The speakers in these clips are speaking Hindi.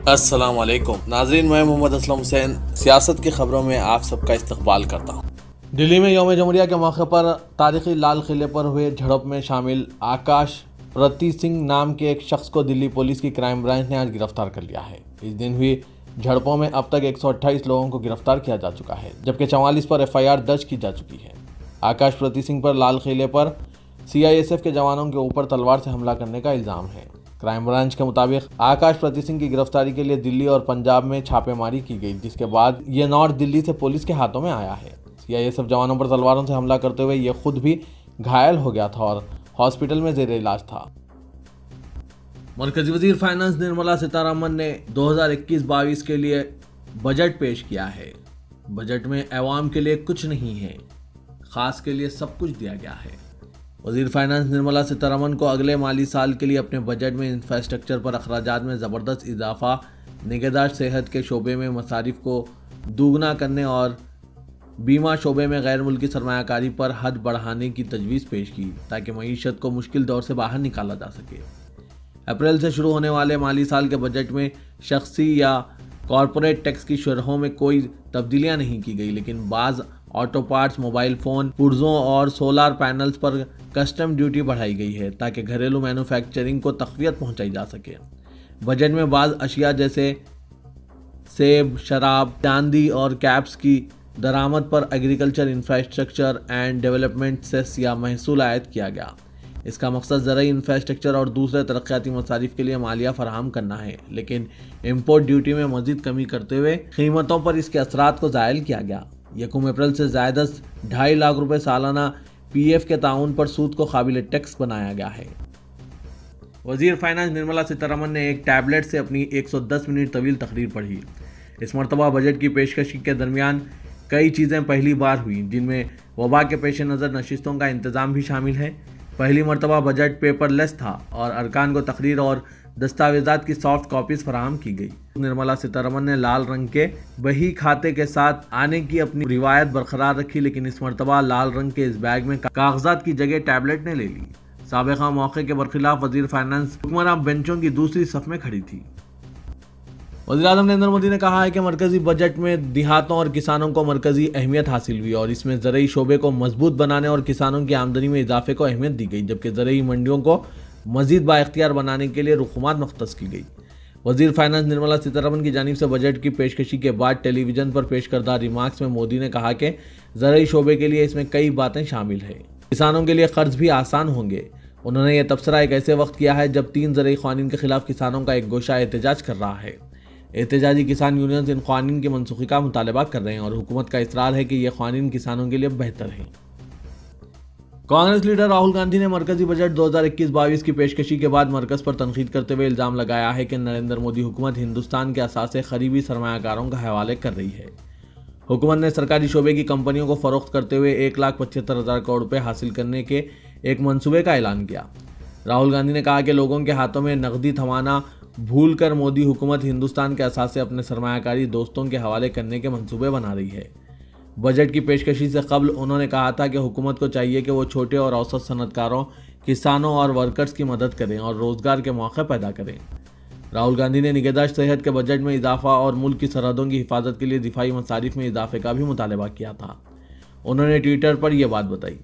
अस्सलाम वालेकुम नाज़रीन, मैं मोहम्मद असलम हुसैन सियासत की ख़बरों में आप सबका इस्तकबाल करता हूँ। दिल्ली में यौम जमहूरिया के मौके पर तारीखी लाल किले पर हुए झड़प में शामिल आकाश प्रति सिंह नाम के एक शख्स को दिल्ली पुलिस की क्राइम ब्रांच ने आज गिरफ्तार कर लिया है। इस दिन हुई झड़पों में अब तक 128 लोगों को गिरफ्तार किया जा चुका है, जबकि 44 पर FIR दर्ज की जा चुकी है। आकाश प्रति सिंह पर लाल किले पर CISF के जवानों के ऊपर तलवार से हमला करने का इल्ज़ाम है। क्राइम ब्रांच के मुताबिक आकाश प्रति सिंह की गिरफ्तारी के लिए दिल्ली और पंजाब में छापेमारी की गई, जिसके बाद ये नॉर्थ दिल्ली से पुलिस के हाथों में आया है। CISF जवानों पर तलवारों से हमला करते हुए ये खुद भी घायल हो गया था और हॉस्पिटल में जेर इलाज था। मरकजी वजीर फाइनेंस निर्मला सीतारमण ने 2021-22 के लिए बजट पेश किया है। बजट में अवाम के लिए कुछ नहीं है, खास के लिए सब कुछ दिया गया है। वजीर फाइनेंस निर्मला सीतारमण को अगले माली साल के लिए अपने बजट में इंफ्रास्ट्रक्चर पर अखराजात में ज़बरदस्त इजाफा, निगहदाश्त सेहत के शोबे में मसारिफ को दोगुना करने और बीमा शोबे में गैर मुल्की सरमायाकारी पर हद बढ़ाने की तजवीज़ पेश की, ताकि मईशत को मुश्किल दौर से बाहर निकाला जा सके। अप्रैल से शुरू होने वाले माली साल के बजट में शख्सी या कॉरपोरेट टैक्स की शरहों में कोई तब्दीलियां नहीं की गई, लेकिन बाज़ ऑटो पार्ट्स, मोबाइल फ़ोन, पुर्जों और सोलार पैनल्स पर कस्टम ड्यूटी बढ़ाई गई है, ताकि घरेलू मैन्युफैक्चरिंग को तक़वियत पहुंचाई जा सके। बजट में बाज़ अशिया जैसे सेब, शराब, चांदी और कैप्स की दरामद पर agriculture infrastructure and development cess या महसूल आयद किया गया। इसका मकसद ज़राई इंफ्रास्ट्रक्चर और दूसरे तरक्याती मसारिफ के लिए मालिया फराहम करना है, लेकिन इम्पोर्ट ड्यूटी में मज़ीद कमी करते हुए कीमतों पर इसके असरात को ज़ायल किया गया। 1 अप्रैल से ज़ायदस 2.5 लाख रुपए सालाना PF के ताउन पर सूद को काबिल टैक्स बनाया गया है। वज़ीर फाइनेंस निर्मला सीतारमण ने एक टैबलेट से अपनी 110 मिनट तवील तकरीर पढ़ी। इस मरतबा बजट की पेशकशी के दरमियान कई चीज़ें पहली बार हुई, जिनमें वबा के पेश नज़र नशिस्तों का इंतज़ाम भी शामिल है। पहली मरतबा बजट पेपरलेस था और अरकान को तकरीर और दस्तावेज़ात की सॉफ्ट कॉपीज़ फराहम की गई। निर्मला सीतारमण ने लाल रंग के बही खाते के साथ आने की अपनी रिवायत बरकरार रखी, लेकिन इस मरतबा लाल रंग के इस बैग में कागजात की जगह टैबलेट ने ले ली। साबिक़ा मौके के बरखिलाफ वज़ीर फाइनेंस हुक्मरान बेंचों की दूसरी सफ में खड़ी थी। वज़ीर-ए-आज़म नरेंद्र मोदी ने कहा है कि मरकजी बजट में देहातों और किसानों को मरकजी अहमियत हासिल हुई और इसमें ज़रई शोबे को मजबूत बनाने और किसानों की आमदनी में इजाफे को अहमियत दी गई, जबकि ज़रई मंडियों को मजीद बाइख्तियार बनाने के लिए रुखुमात मख्तस की गई। वज़ीर फाइनेंस निर्मला सीतारमण की जानिब से बजट की पेशकशी के बाद टेलीविज़न पर पेश करदा रिमार्क्स में मोदी ने कहा कि ज़रई शोबे के लिए इसमें कई बातें शामिल हैं। किसानों के लिए कर्ज भी आसान होंगे। उन्होंने यह तबसरा एक ऐसे वक्त किया है जब 3 ज़रई क़वानीन के खिलाफ किसानों का एक गोशा एहतजाज कर रहा है। एहतजाजी किसान यूनियंस इन क़वानीन की मनसूखी का मुतालबा कर रहे हैं और हुकूमत का इसरार है कि ये क़वानीन किसानों के लिए बेहतर हैं। कांग्रेस लीडर राहुल गांधी ने मरकजी बजट 2021-22 की पेशकशी के बाद मरकज़ पर तनकीद करते हुए इल्ज़ाम लगाया है कि नरेंद्र मोदी हुकूमत हिंदुस्तान के असासे खरीबी सरमायाकारों का हवाले कर रही है। हुकूमत ने सरकारी शोबे की कंपनियों को फ़रोख्त करते हुए 1,75,000 करोड़ रुपये हासिल करने के एक मनसूबे का ऐलान किया। राहुल गांधी ने कहा कि लोगों के हाथों में नकदी थमाना भूल कर मोदी हुकूमत हिंदुस्तान के असासे अपने सरमायाकारी दोस्तों के हवाले करने के मंसूबे बना रही है। बजट की पेशकशी से कबल उन्होंने कहा था कि हुकूमत को चाहिए कि वो छोटे और औसत सनतकारों, किसानों और वर्कर्स की मदद करें और रोज़गार के मौके पैदा करें। राहुल गांधी ने निगहदाश्त सेहत के बजट में इजाफा और मुल्क की सरहदों की हिफाजत के लिए दिफाई मसारिफ में इजाफे का भी मुतालबा किया था। उन्होंने ट्विटर पर यह बात बताई।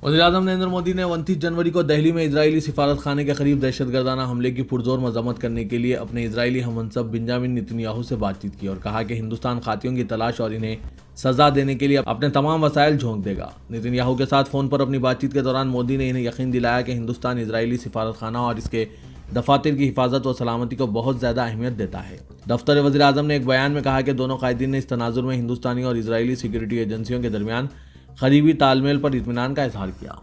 वज़ीर-ए-आज़म नरेंद्र मोदी ने 29 जनवरी को दिल्ली में इजरायली सिफारत खाने के करीब दहशतगर्दाना हमले की पुरजोर मजम्मत करने के लिए अपने इजरायली हममनसब बेंजामिन नेतन्याहू से बातचीत की और कहा कि हिंदुस्तान खातियों की तलाश और इन्हें सजा देने के लिए अपने तमाम वसाइल झोंक देगा। नेतन्याहू के साथ फ़ोन पर अपनी बातचीत के दौरान मोदी ने इन्हें यकीन दिलाया कि हिंदुस्तान इजरायली सिफारत खाना और इसके दफातर की हिफाजत व सलामती को बहुत ज़्यादा अहमियत देता है। दफ्तर वज़ीर-ए-आज़म ने एक बयान में कहा कि दोनों कायदीन ने इस तनाजुर में हिंदुस्तानी और इजरायली सिक्योरिटी एजेंसियों के दरमियान करीबी तालमेल पर इत्मीनान का इजहार किया।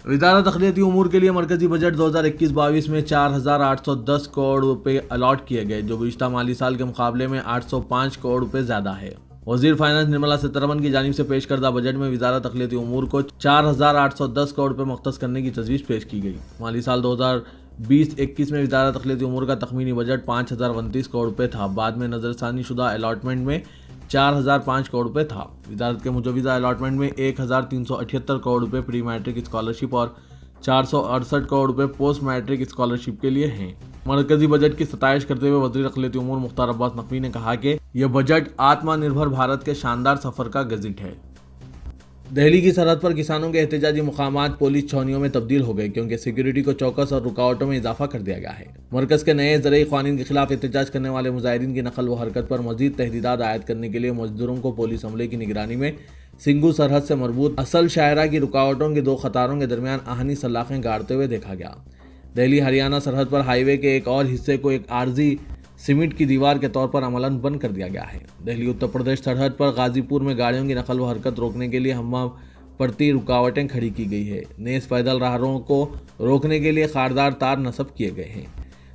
वज़ारत दाखिलियाती उमूर के लिए मरकजी बजट 2021-22 में 4,810 करोड़ रुपए अलॉट किए गए, जो गुज़िश्ता माली साल के मुकाबले में 805 करोड़ रुपए ज़्यादा है। वज़ीर फाइनेंस निर्मला सीतारमण की जानिब से पेश करदा बजट में वज़ारत दाखिलियाती उमूर को 4,810 करोड़ रुपए मुख्तस करने की तजवीज़ पेश की गई। माली साल 2020-21 में वज़ारत दाखिलियाती उमूर का तखमीनी बजट 5,029 करोड़ रुपए था। बाद में नज़रसानी शुदा अलॉटमेंट में 4,005 करोड़ रुपए था। वज़ारत के मुजवज़ा अलॉटमेंट में 1,378 करोड़ रुपए प्री मैट्रिक स्कॉलरशिप और 468 करोड़ रुपए पोस्ट मैट्रिक स्कॉलरशिप के लिए हैं। मरकजी बजट की सताइश करते हुए वज़ीर अक़लियती उमूर मुख्तार अब्बास नकवी ने कहा कि यह बजट आत्मनिर्भर भारत के शानदार सफर का गज़िट है। दिल्ली की सरहद पर किसानों के एहतजाजी मुकामात पुलिस छावनियों में तब्दील हो गए क्योंकि सिक्योरिटी को चौकस और रुकावटों में इजाफा कर दिया गया है। मरकज के नए ज़रई क़ानून के खिलाफ एहतजाज करने वाले मुजाहिरीन की नकल व हरकत पर मजीद तहदीदात आयद करने के लिए मजदूरों को पुलिस अमले की निगरानी में सिंगू सरहद से मरबूत असल शायरा की रुकावटों की 2 कतारों के दरमियान आहनी सलाखें गाड़ते हुए देखा गया। दिल्ली हरियाणा सरहद पर हाईवे के एक और हिस्से को एक आर्जी सीमेंट की दीवार के तौर पर अमलन बंद कर दिया गया है। दिल्ली उत्तर प्रदेश सरहद पर गाजीपुर में गाड़ियों की नकल व हरकत रोकने के लिए हम्मा पड़ती रुकावटें खड़ी की गई है। नेज़ पैदल राहरों को रोकने के लिए खारदार तार नस्ब किए गए हैं।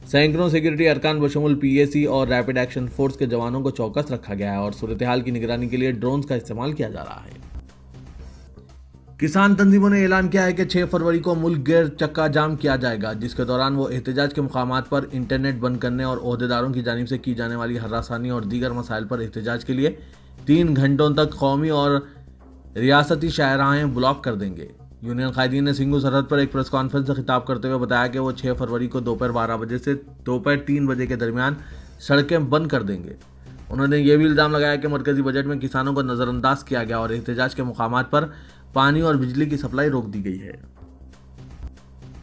सैकड़ों सिक्योरिटी अरकान बशमुल पीएसी और रैपिड एक्शन फोर्स के जवानों को चौकस रखा गया है और सूरत हाल की निगरानी के लिए ड्रोन्स का इस्तेमाल किया जा रहा है। किसान तंजीमों ने ऐलान किया है कि 6 फरवरी को मुल्क गैर चक्का जाम किया जाएगा, जिसके दौरान वो एहतजाज के मुकामात पर इंटरनेट बंद करने और ओहदेदारों की जानिब से की जाने वाली हरासानी और दीगर मसाइल पर एहतजाज के लिए 3 घंटों तक कौमी और रियासती शाहराहें ब्लॉक कर देंगे। यूनियन कायदीन ने सिंगू सरहद पर एक प्रेस कॉन्फ्रेंस से खिताब करते हुए बताया कि वो 6 फरवरी को दोपहर 12 बजे से दोपहर 3 बजे के दरमियान सड़कें बंद कर देंगे। उन्होंने ये भी इल्ज़ाम लगाया कि मरकजी बजट में किसानों को नज़रअंदाज किया गया और एहतजाज के मुकामात पर पानी और बिजली की सप्लाई रोक दी गई है।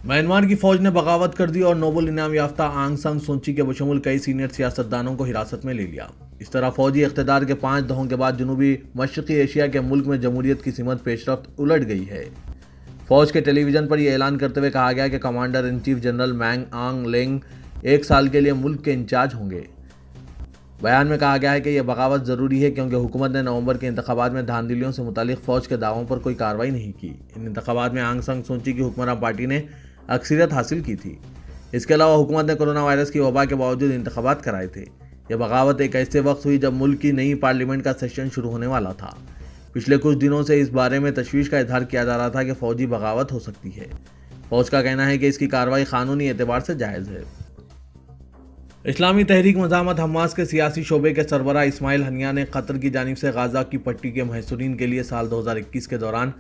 म्यांमार की फौज ने बगावत कर दी और नोबेल इनाम याफ्ता आंग सान सूची के बशमूल कई सीनियर सियासतदानों को हिरासत में ले लिया। इस तरह फौजी इख्तिदार के 5 दहों के बाद जनूबी मशरक़ी एशिया के मुल्क में जमहूरियत की सिमत पेशरफ्त उलट गई है। फौज के टेलीविज़न पर यह ऐलान करते हुए कहा गया कि कमांडर इन चीफ जनरल मैंग आंग लेंग 1 साल के लिए मुल्क के इंचार्ज होंगे। बयान में कहा गया है कि यह बगावत ज़रूरी है क्योंकि हुकूमत ने नवंबर के इंतखाबात में धांधलियों से मुतालिक फ़ौज के दावों पर कोई कार्रवाई नहीं की। इन इंतखाबात में आंग सान सूची की हुक्मरान पार्टी ने अक्सरियत हासिल की थी। इसके अलावा हुकूमत ने कोरोना वायरस की वबा के बावजूद इंतखाबात कराए थे। यह बगावत एक ऐसे वक्त हुई जब मुल्क की नई पार्लियामेंट का सेशन शुरू होने वाला था। पिछले कुछ दिनों से इस बारे में तशवीश का इजहार किया जा रहा था कि फ़ौजी बगावत हो सकती है। फ़ौज का कहना है कि इसकी कार्रवाई कानूनी एतबार से जायज़ है। इस्लामी तहरीक मज़ामत हमास के सियासी शोबे के सरबराह इस्माइल हनिया ने कतर की जानिब से गाज़ा की पट्टी के महसूरीन के लिए साल 2021 के दौरान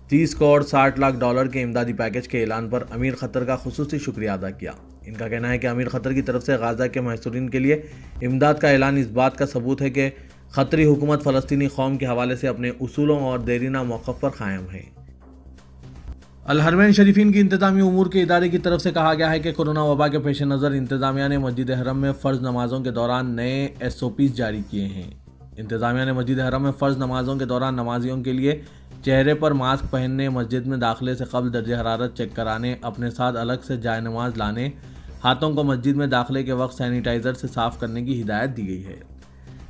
30 करोड़ 60 लाख डॉलर के इमदादी पैकेज के ऐलान पर अमीर क़तर का खुसूसी शुक्रिया अदा किया। इनका कहना है कि अमीर क़तर की तरफ से गाज़ा के महसूरीन के लिए इमदाद का ऐलान इस बात का सबूत है कि क़तरी हुकूमत फ़लस्तीनी कौम के हवाले से अपने उसूलों और देरीना मौक़िफ़ पर कायम है। अल हरमैन शरीफीन की इंतज़ामी उमूर के इदारे की तरफ से कहा गया है कि कोरोना वबा के पेश नज़र इंतज़ामिया ने मस्जिद हरम में फ़र्ज़ नमाज़ों के दौरान नए SOPs जारी किए हैं। इंतज़ामिया ने मस्जिद हरम में फ़र्ज़ नमाज़ों के दौरान नमाजियों के लिए चेहरे पर मास्क पहनने, मस्जिद में दाखिले से कबल दर्ज हरारत चेक कराने, अपने साथ अलग से जाए नमाज लाने, हाथों को मस्जिद में दाखिले के वक्त सैनिटाइज़र से साफ़ करने की हिदायत दी गई है।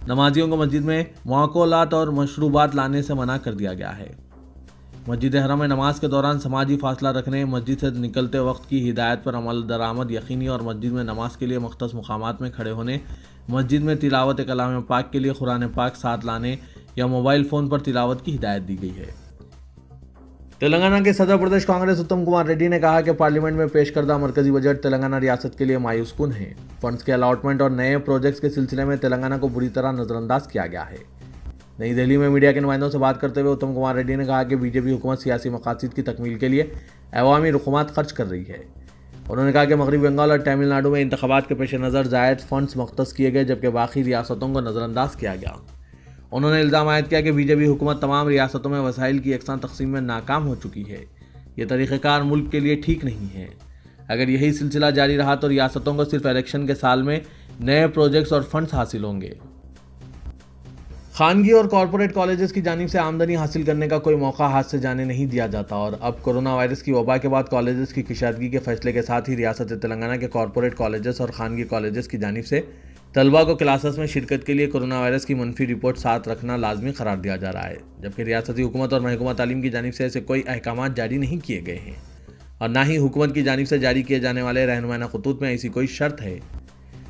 नमाजियों को मस्जिद में माकूलात और मशरूबात लाने से मना कर दिया गया है। मस्जिद हरम में नमाज के दौरान समाजी फासला रखने, मस्जिद से निकलते वक्त की हिदायत पर अमल दरामद यकीनी और मस्जिद में नमाज के लिए मुख्तस मुकामात में खड़े होने, मस्जिद में तिलावत कलाम पाक के लिए कुरान पाक साथ लाने या मोबाइल फ़ोन पर तिलावत की हिदायत दी गई है। तेलंगाना के सदर प्रदेश कांग्रेस उत्तम कुमार रेड्डी ने कहा कि पार्लियामेंट में पेश करदा मरकजी बजट तेलंगाना रियासत के लिए मायूस कुन है। फंड्स के अलॉटमेंट और नए प्रोजेक्ट्स के सिलसिले में तेलंगाना को बुरी तरह नज़रअंदाज किया गया है। नई दिल्ली में मीडिया के नुमाइंदों से बात करते हुए उत्तम कुमार रेड्डी ने कहा कि बीजेपी हुकूमत सियासी मकासद की तकमील के लिए अवामी रकूमात खर्च कर रही है। उन्होंने कहा कि मगरबी बंगाल और तमिलनाडु में इंतखाबात के पेश नज़र जायद फंड्स मख्तस किए गए जबकि बाकी रियासतों को नज़रअंदाज किया गया। उन्होंने इल्ज़ाम आयद किया कि बीजेपी हुकूमत तमाम रियासतों में वसाइल की यकसान तकसीम में नाकाम हो चुकी है। ये तरीक़ेकार मुल्क के लिए ठीक नहीं है। अगर यही सिलसिला जारी रहा तो रियासतों को सिर्फ इलेक्शन के साल में नए प्रोजेक्ट्स और फंड्स हासिल होंगे। खानगी और कॉरपोरेट कॉलेजेस की जानिब से आमदनी हासिल करने का कोई मौका हाथ से जाने नहीं दिया जाता और अब कोरोना वायरस की वबा के बाद कॉलेजेस की कुशादगी के फैसले के साथ ही रियासत तेलंगाना के कॉरपोरेट कॉलेजेस और खानगी कॉलेजेस की जानिब से तलबा को क्लासेस में शिरकत के लिए कोरोना वायरस की मनफी रिपोर्ट साथ रखना लाजमी करार दिया जा रहा है, जबकि रियासती हुकूमत और महकमा तालीम की जानिब से ऐसे कोई अहकाम जारी नहीं किए गए हैं और ना ही हुकूमत की जानिब से जारी किए जाने वाले रहनुमाना खतूत में ऐसी कोई शर्त है।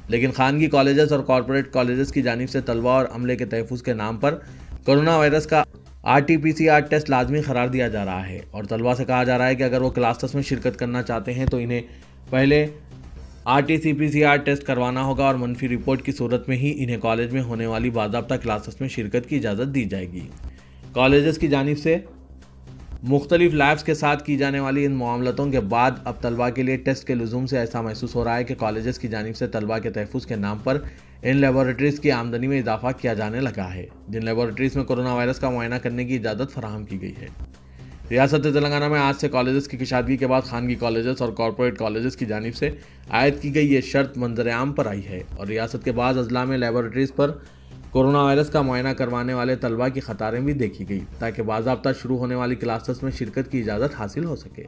लेकिन खानगी कॉलेजेस और कॉरपोरेट कॉलेजेस की जानिब से तलबा और अमले के तहफ़्फ़ुज़ के नाम पर कोरोना वायरस का RT-PCR टेस्ट लाजमी करार दिया जा रहा है और तलबा से कहा जा रहा है कि अगर वो क्लासेस में शिरकत करना चाहते हैं तो इन्हें पहले RT-PCR टेस्ट करवाना होगा और मनफी रिपोर्ट की सूरत में ही इन्हें कॉलेज में होने वाली बाज़ाब्ता क्लासेस में शिरकत की इजाज़त दी जाएगी। कॉलेजेस की जानिब से मुख्तलिफ लैब्स के साथ की जाने वाली इन मामलतों के बाद अब तलबा के लिए टेस्ट के लुज़ूम से ऐसा महसूस हो रहा है कि कॉलेजेस की जानिब से तलबा के तहफ़्फ़ुज़ के नाम पर इन लेबॉरेटरीज़ की आमदनी में इजाफा किया जाने लगा है, जिन लेबॉरेटरीज़ में कोरोना वायरस का मुआयना करने की इजाज़त फराहम की गई है। रियासत तेलंगाना में आज से कॉलेजेस की कुशादगी के बाद खानगी कॉलेजेस और कॉरपोरेट कॉलेजेस की जानिब से आयद की गई ये शर्त मंजर-ए-आम पर आई है और रियासत के बाद अजला में लेबॉरेटरीज़ पर कोरोना वायरस का मुआयना करवाने वाले तलबा की कतारें भी देखी गई ताकि बाज़ाब्ता शुरू होने वाली क्लासेस में शिरकत की इजाज़त हासिल हो सके।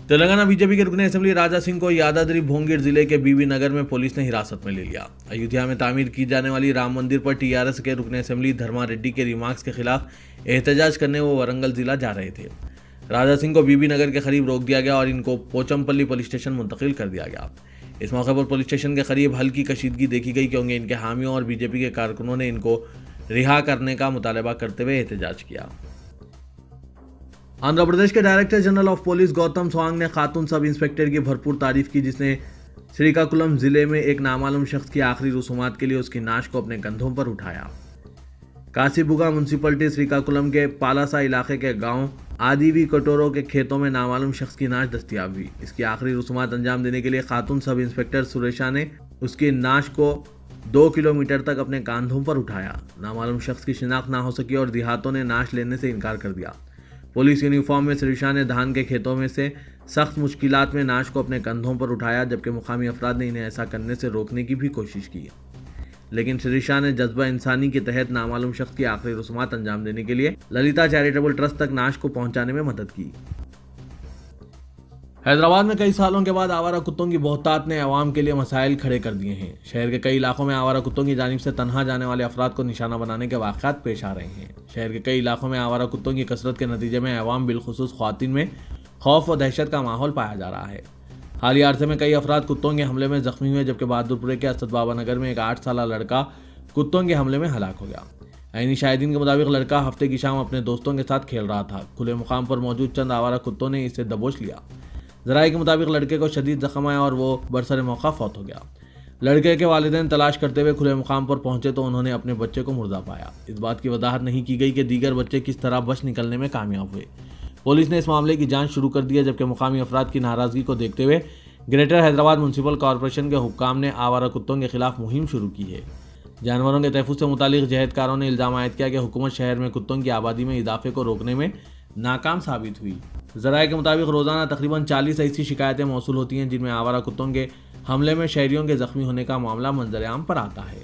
तेलंगाना बीजेपी के रुकने असेंबली राजा सिंह को यादाद्री भोंगिर जिले के बीबी नगर में पुलिस ने हिरासत में ले लिया। अयोध्या में तामीर की जाने वाली राम मंदिर पर टीआरएस के रुकने असेंबली धर्मा रेड्डी के रिमार्क्स के खिलाफ एहतजाज करने वो वरंगल जिला जा रहे थे। राजा सिंह को बीबी नगर के करीब रोक दिया गया और इनको पोचमपल्ली पुलिस स्टेशन मुंतकिल कर दिया गया। इस मौके पर पुलिस स्टेशन के करीब हल्की कशीदगी देखी गई क्योंकि इनके हामियों और बीजेपी के कारकुनों ने इनको रिहा करने का मुतालबा करते हुए एहतजाज किया। आंध्र प्रदेश के director general of police Gautam Sawang ने खातून सब इंस्पेक्टर की भरपूर तारीफ की जिसने श्रीकाकुलम जिले में एक नामालूम शख्स की आखिरी रसूमात के लिए उसकी नाश को अपने कंधों पर उठाया। कासीबुगा म्यूनसिपलिटी श्रीकाकुलम के पालासा इलाके के गांव आदिवी कटोरों के खेतों में नामालूम शख्स की नाश दस्तियाब हुई। इसकी आखिरी रसूमात अंजाम देने के लिए खातून सब इंस्पेक्टर सुरेशा ने उसकी नाश को 2 किलोमीटर तक अपने कंधों पर उठाया। नामालूम शख्स की शिनाख्त ना हो सकी और देहातों ने नाश लेने से इनकार कर दिया। पुलिस यूनिफॉर्म में सुरेशा ने धान के खेतों में से सख्त मुश्किलात में नाश को अपने कंधों पर उठाया, जबकि मुकामी अफराद ने इन्हें ऐसा करने से रोकने की भी कोशिश की, लेकिन सुरेशा ने जज्बा इंसानी के तहत नामालूम शख्स की आखिरी रसूमात अंजाम देने के लिए ललिता चैरिटेबल ट्रस्ट तक नाश को पहुंचाने में मदद की। हैदराबाद में कई सालों के बाद आवारा कुत्तों की बहुतात ने अवाम के लिए मसाइल खड़े कर दिए हैं। शहर के कई इलाकों में आवारा कुत्तों की जानिब से तनहा जाने वाले अफराद को निशाना बनाने के वाक़यात पेश आ रहे हैं। शहर के कई इलाकों में आवारा कुत्तों की कसरत के नतीजे में अवाम बिलखुसूस ख्वातीन में खौफ व दहशत का माहौल पाया जा रहा है। हालिया अरसे में कई अफराद कुत्तों के हमले में जख्मी हुए, जबकि बहादुरपुरे के असद बाबा नगर में एक 8 साल लड़का कुत्तों के हमले में हलाक हो गया। आईनी शाहिदीन के मुताबिक लड़का हफ्ते की शाम अपने दोस्तों के साथ खेल रहा था। खुले मुकाम पर मौजूद चंद आवारा कुत्तों ने इसे दबोच लिया। ज़राए के मुताबिक लड़के को शदीद जख्म आया और वो बरसर मौका फौत हो गया। लड़के के वालिदैन तलाश करते हुए खुले मुकाम पर पहुंचे तो उन्होंने अपने बच्चे को मुर्दा पाया। इस बात की वजाहत नहीं की गई कि दीगर बच्चे किस तरह बच निकलने में कामयाब हुए। पुलिस ने इस मामले की जांच शुरू कर दी है, जबकि मुकामी अफराद की नाराज़गी को देखते हुए ग्रेटर हैदराबाद म्यूनसिपल कॉरपोरेशन के हुक्काम ने आवारा कुत्तों के खिलाफ मुहिम शुरू की है। जानवरों के तहफ़्फ़ुज़ से मुतालिक जहदकारों ने इल्ज़ाम आयद किया कि हुकूमत शहर में कुत्तों की आबादी में इजाफे को रोकने में नाकाम साबित हुई। ज़राए के मुताबिक रोज़ाना तकरीबन 40 ऐसी शिकायतें मौसूल होती हैं जिनमें आवारा कुत्तों के हमले में शहरियों के ज़ख्मी होने का मामला मंजर-ए-आम पर आता है।